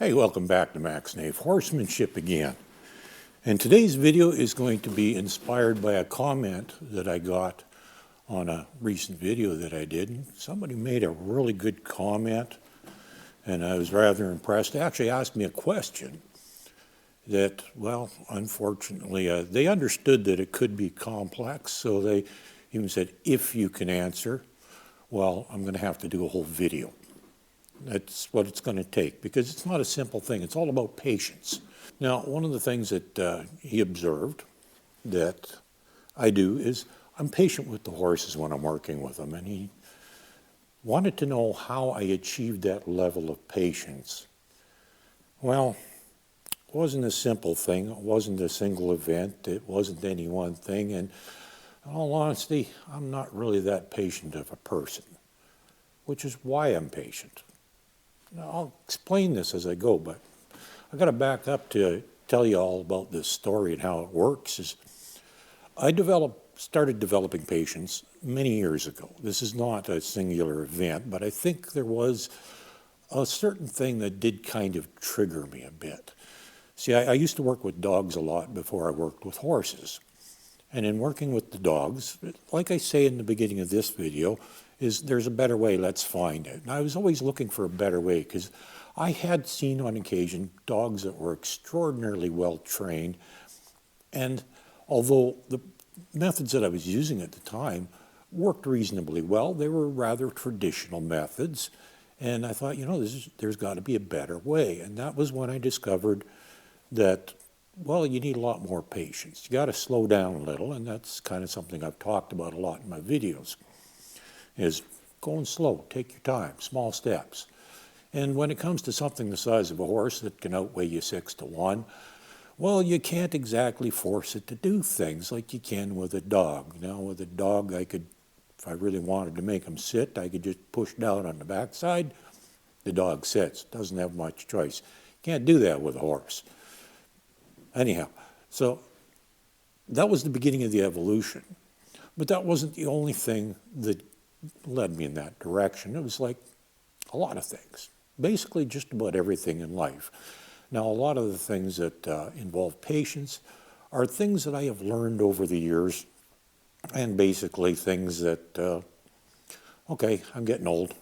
Hey, welcome back to Max Nave Horsemanship again. And today's video is going to be inspired by a comment that I got on a recent video that I did. And somebody made a really good comment, and I was rather impressed. They actually asked me a question that, well, unfortunately, they understood that it could be complex, so they even said, if you can answer, well, I'm going to have to do a whole video. That's what it's going to take, because it's not a simple thing. It's all about patience. Now, one of the things that he observed that I do is I'm patient with the horses when I'm working with them, and he wanted to know how I achieved that level of patience. Well, it wasn't a simple thing. It wasn't a single event. It wasn't any one thing, and in all honesty, I'm not really that patient of a person, which is why I'm patient. Now, I'll explain this as I go, but I've got to back up to tell you all about this story and how it works. I started developing patience many years ago. This is not a singular event, but I think there was a certain thing that did kind of trigger me a bit. See, I used to work with dogs a lot before I worked with horses. And in working with the dogs, like I say in the beginning of this video, is there's a better way, let's find it. And I was always looking for a better way because I had seen on occasion dogs that were extraordinarily well trained, and although the methods that I was using at the time worked reasonably well, they were rather traditional methods, and I thought, there's got to be a better way. And that was when I discovered that, well, you need a lot more patience. You got to slow down a little, and that's kind of something I've talked about a lot in my videos, is going slow, take your time, small steps. And when it comes to something the size of a horse that can outweigh you 6-1, well, you can't exactly force it to do things like you can with a dog. Now, with a dog, if I really wanted to make him sit, I could just push down on the backside, the dog sits, doesn't have much choice. Can't do that with a horse. Anyhow, so that was the beginning of the evolution. But that wasn't the only thing that led me in that direction. It was like a lot of things, basically just about everything in life. Now, a lot of the things that involve patience are things that I have learned over the years, and basically things that, okay, I'm getting old,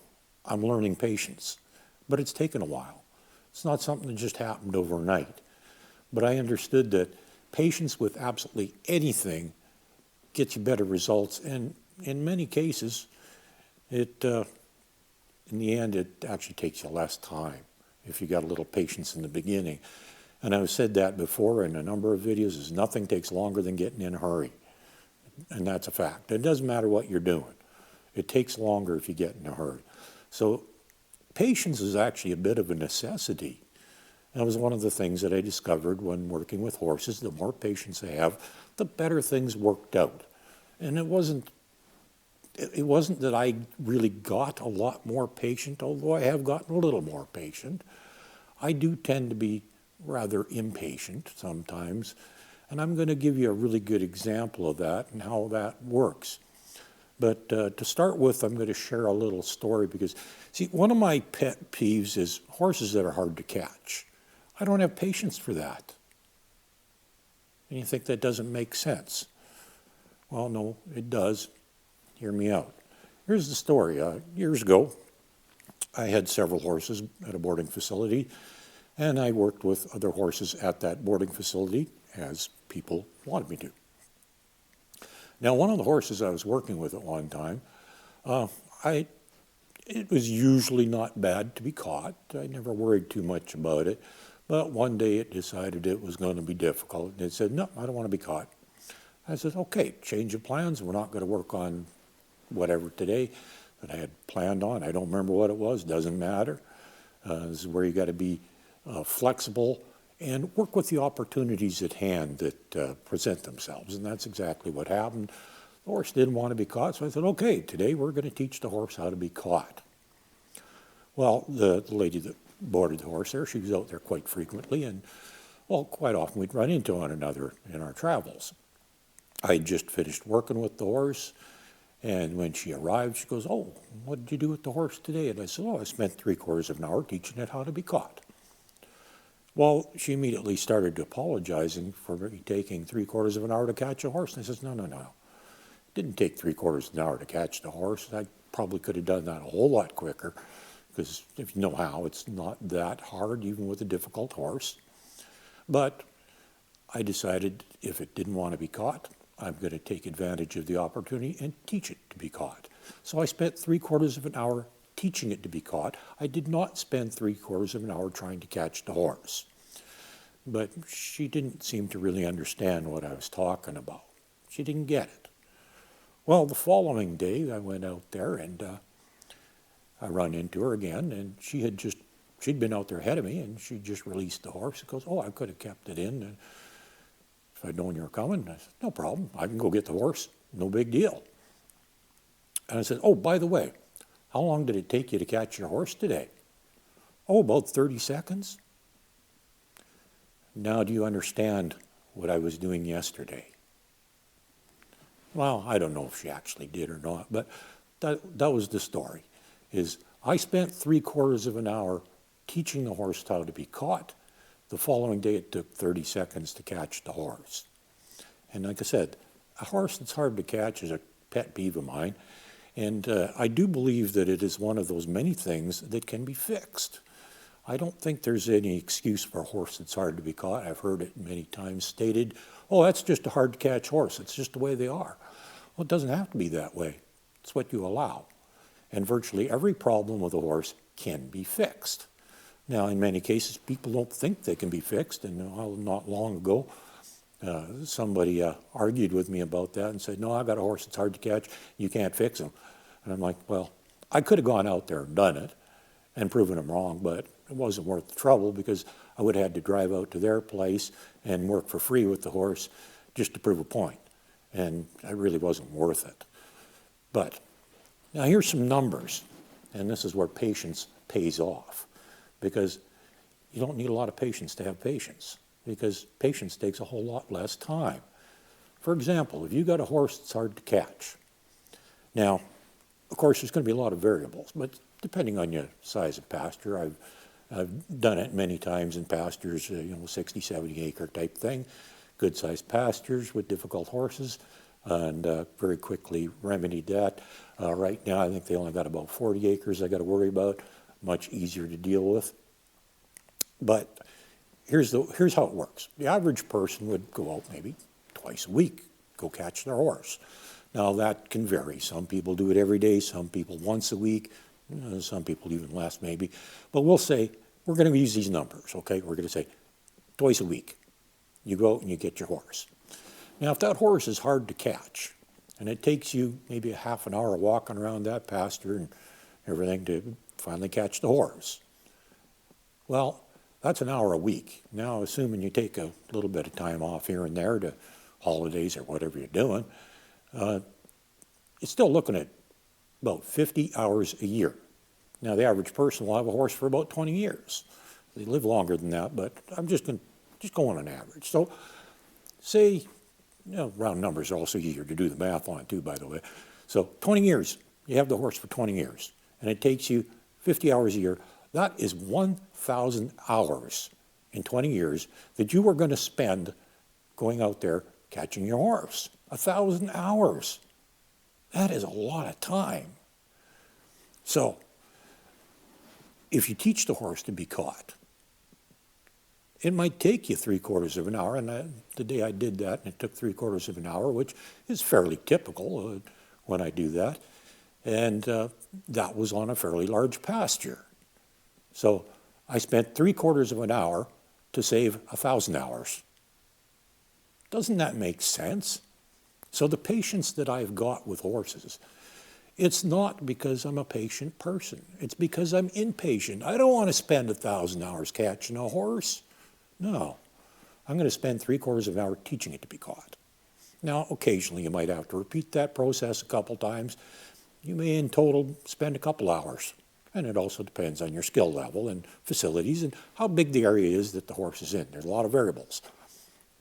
I'm learning patience, but it's taken a while. It's not something that just happened overnight. But I understood that patience with absolutely anything gets you better results, and in many cases, in the end, it actually takes you less time if you got a little patience in the beginning. And I've said that before in a number of videos, is nothing takes longer than getting in a hurry. And that's a fact. It doesn't matter what you're doing. It takes longer if you get in a hurry. So patience is actually a bit of a necessity. That was one of the things that I discovered when working with horses. The more patience I have, the better things worked out. And it wasn't that I really got a lot more patient, although I have gotten a little more patient. I do tend to be rather impatient sometimes, and I'm going to give you a really good example of that and how that works. But to start with, I'm going to share a little story because, see, one of my pet peeves is horses that are hard to catch. I don't have patience for that. And you think that doesn't make sense. Well, no, it does. Hear me out. Here's the story. Years ago, I had several horses at a boarding facility, and I worked with other horses at that boarding facility as people wanted me to. Now, one of the horses I was working with at one time, it was usually not bad to be caught. I never worried too much about it. But one day it decided it was going to be difficult, and it said, no, I don't want to be caught. I said, okay, change of plans. We're not going to work on whatever today that I had planned on. I don't remember what it was, doesn't matter. This is where you got to be flexible and work with the opportunities at hand that present themselves. And that's exactly what happened. The horse didn't want to be caught, so I said, okay, today we're going to teach the horse how to be caught. Well, the lady that boarded the horse there, she was out there quite frequently, and, well, quite often we'd run into one another in our travels. I had just finished working with the horse, and when she arrived, she goes, oh, what did you do with the horse today? And I said, oh, I spent 3/4 of an hour teaching it how to be caught. Well, she immediately started apologizing for me taking 3/4 of an hour to catch a horse. And I says, no, no, no. It didn't take 3/4 of an hour to catch the horse. I probably could have done that a whole lot quicker, because if you know how, it's not that hard, even with a difficult horse. But I decided if it didn't want to be caught, I'm going to take advantage of the opportunity and teach it to be caught. So I spent 3/4 of an hour teaching it to be caught. I did not spend 3/4 of an hour trying to catch the horse. But she didn't seem to really understand what I was talking about. She didn't get it. Well, the following day I went out there and I run into her again, and she'd been out there ahead of me, and she just released the horse. She goes, oh, I could have kept it in. And if I'd known you were coming, I said, no problem. I can go get the horse. No big deal. And I said, oh, by the way, how long did it take you to catch your horse today? Oh, about 30 seconds. Now, do you understand what I was doing yesterday? Well, I don't know if she actually did or not, but that was the story, is I spent 3/4 of an hour teaching the horse how to be caught. The following day, it took 30 seconds to catch the horse. And like I said, a horse that's hard to catch is a pet peeve of mine. And I do believe that it is one of those many things that can be fixed. I don't think there's any excuse for a horse that's hard to be caught. I've heard it many times stated, oh, that's just a hard to catch horse. It's just the way they are. Well, it doesn't have to be that way. It's what you allow. And virtually every problem with a horse can be fixed. Now, in many cases, people don't think they can be fixed. And not long ago, somebody argued with me about that and said, no, I've got a horse that's hard to catch. You can't fix him. And I'm like, well, I could have gone out there and done it and proven them wrong, but it wasn't worth the trouble, because I would have had to drive out to their place and work for free with the horse just to prove a point. And it really wasn't worth it. But now here's some numbers, and this is where patience pays off, because you don't need a lot of patience to have patience, because patience takes a whole lot less time. For example, if you got a horse that's hard to catch, now, of course, there's going to be a lot of variables, but depending on your size of pasture, I've done it many times in pastures, 60, 70 acre type thing, good sized pastures with difficult horses, and very quickly remedied that. Right now, I think they only got about 40 acres I got to worry about, much easier to deal with. But here's how it works. The average person would go out maybe twice a week, go catch their horse. Now that can vary. Some people do it every day, some people once a week, some people even less maybe. But we'll say, we're going to use these numbers, okay? We're going to say twice a week. You go out and you get your horse. Now if that horse is hard to catch, and it takes you maybe a half an hour walking around that pasture and everything to finally catch the horse, well, that's an hour a week. Now, assuming you take a little bit of time off here and there to holidays or whatever you're doing, you're still looking at about 50 hours a year. Now, the average person will have a horse for about 20 years. They live longer than that, but I'm just going on average. So say, round numbers are also easier to do the math on too, by the way. So 20 years, you have the horse for 20 years, and it takes you 50 hours a year. That is 1,000 hours in 20 years that you are going to spend going out there catching your horse. 1,000 hours. That is a lot of time. So, if you teach the horse to be caught, it might take you 3/4 of an hour, and the day I did that, it took 3/4 of an hour, which is fairly typical when I do that, and that was on a fairly large pasture. So I spent 3/4 of an hour to save 1,000 hours. Doesn't that make sense? So the patience that I've got with horses, it's not because I'm a patient person. It's because I'm impatient. I don't want to spend 1,000 hours catching a horse. No, I'm going to spend 3/4 of an hour teaching it to be caught. Now, occasionally you might have to repeat that process a couple times. You may in total spend a couple hours. And it also depends on your skill level and facilities and how big the area is that the horse is in. There's a lot of variables.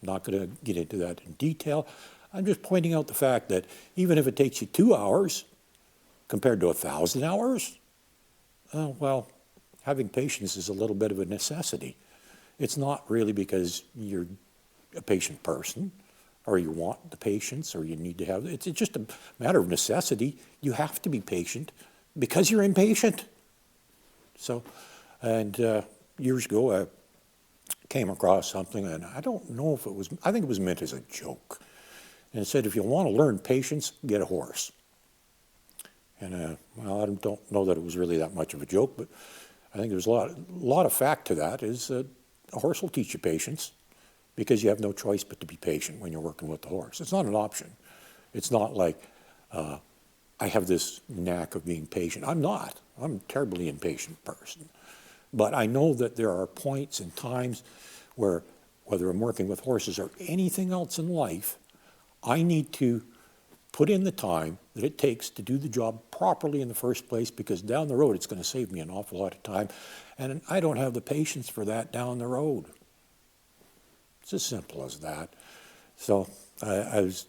I'm not going to get into that in detail. I'm just pointing out the fact that even if it takes you 2 hours compared to 1,000 hours, well, having patience is a little bit of a necessity. It's not really because you're a patient person, or you want the patience, or you need to have, it's just a matter of necessity. You have to be patient because you're impatient. So, and years ago I came across something, and I don't know if it was, I think it was meant as a joke. And it said, if you want to learn patience, get a horse. And well, I don't know that it was really that much of a joke, but I think there's a lot of fact to that, is a horse will teach you patience, because you have no choice but to be patient when you're working with the horse. It's not an option. It's not like I have this knack of being patient. I'm not. I'm a terribly impatient person. But I know that there are points and times where, whether I'm working with horses or anything else in life, I need to put in the time that it takes to do the job properly in the first place, because down the road it's going to save me an awful lot of time, and I don't have the patience for that down the road. It's as simple as that. So I was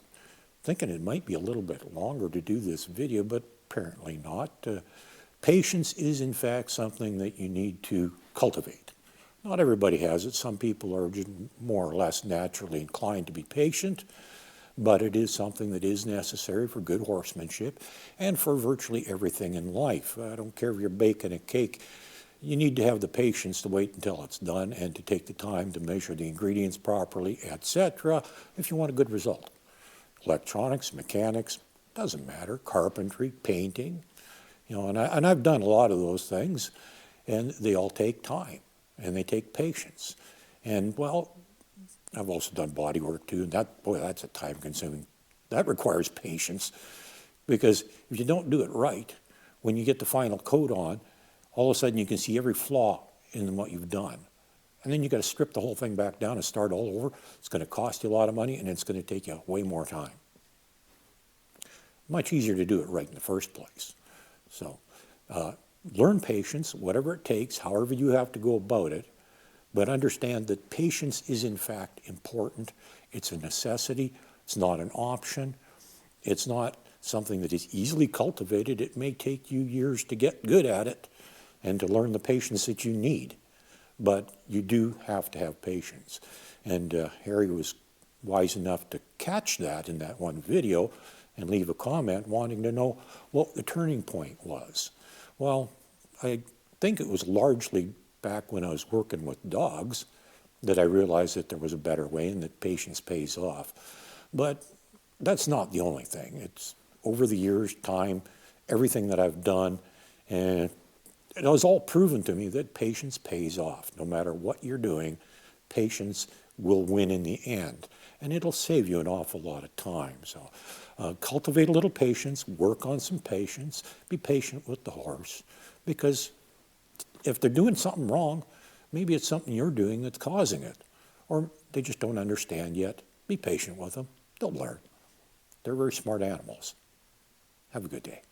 thinking it might be a little bit longer to do this video, but apparently not. Patience is in fact something that you need to cultivate. Not everybody has it. Some people are just more or less naturally inclined to be patient, but it is something that is necessary for good horsemanship and for virtually everything in life. I don't care if you're baking a cake. You need to have the patience to wait until it's done and to take the time to measure the ingredients properly, etc., if you want a good result. Electronics, mechanics, doesn't matter, carpentry, painting, you know, and I've done a lot of those things, and they all take time, and they take patience. And, well, I've also done body work too, and that's a time-consuming, that requires patience, because if you don't do it right, when you get the final coat on, all of a sudden you can see every flaw in what you've done. And then you've got to strip the whole thing back down and start all over. It's going to cost you a lot of money, and it's going to take you way more time. Much easier to do it right in the first place. So learn patience, whatever it takes, however you have to go about it, but understand that patience is in fact important. It's a necessity. It's not an option. It's not something that is easily cultivated. It may take you years to get good at it and to learn the patience that you need. But you do have to have patience. And Harry was wise enough to catch that in that one video and leave a comment wanting to know what the turning point was. Well, I think it was largely back when I was working with dogs that I realized that there was a better way and that patience pays off. But that's not the only thing. It's over the years, time, everything that I've done, and it was all proven to me that patience pays off. No matter what you're doing, patience will win in the end. And it'll save you an awful lot of time. So cultivate a little patience, work on some patience, be patient with the horse. Because if they're doing something wrong, maybe it's something you're doing that's causing it. Or they just don't understand yet. Be patient with them. They'll learn. They're very smart animals. Have a good day.